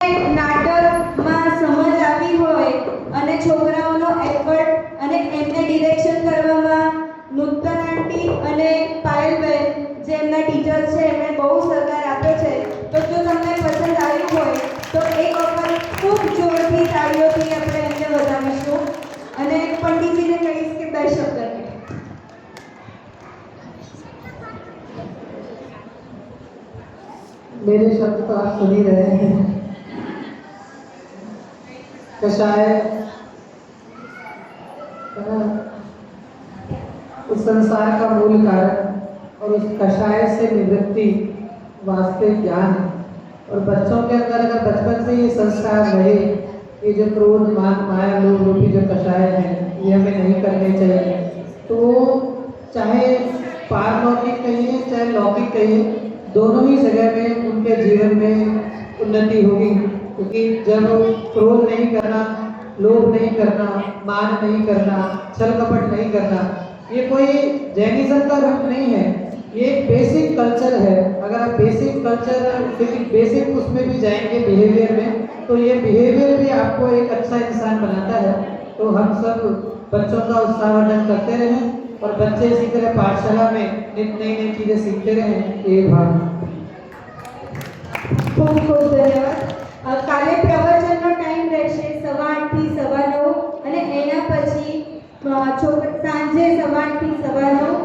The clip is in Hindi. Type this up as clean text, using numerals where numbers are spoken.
નાટકમાં સમજ આવી હોય અને છોકરાઓનો એફર્ટ અને એમને ડિરેક્શન કરવામાં નૂતન આંટી અને પાયલબેન જે એમના ટીચર છે એમણે બહુ સહકાર આપ્યો છે. તો જો તમને પસંદ આવ્યું હોય તો એક વખત ખૂબ જોરથી તાળીઓથી આપણે એમને વધાવીશું અને પંડિતજીને કહીશ કે 2 શબ્દ કહે. मेरे शब्द तो आप सुन ही रहे हैं. कषाय उस संसार का मूल कारण और उस कषाय से निवृत्ति वास्तविक ज्ञान है. और बच्चों के अंदर अगर बचपन से ये संस्कार रहे, ये जो क्रोध मान माया लोभ रूपी जो कषाय है ये हमें नहीं करने चाहिए, तो चाहे पारलौकिक कहिए चाहे लौकिक कहिए, दोनों ही जगह में उनके जीवन में उन्नति होगी. क्योंकि जब क्रोध नहीं करना, लोभ नहीं करना, मान नहीं करना, छल कपट नहीं करना, ये कोई जैनिज्म का रूप नहीं है, ये एक बेसिक कल्चर है. अगर आप बेसिक कल्चर बेसिक उसमें भी जाएंगे बिहेवियर में, तो ये बिहेवियर भी आपको एक अच्छा इंसान बनाता है. तो हम सब बच्चों का उत्साहवर्धन करते रहें और बच्चे इसी तरह पाठशाला में नित नई नई चीज़ें सीखते रहें. ये भाव. ખૂબ ખૂબ ધન્યવાદ. કાલે પ્રવચનનો ટાઈમ રહેશે 8:30 થી 9:15 અને એના પછી સાંજે 8:30 થી 9:15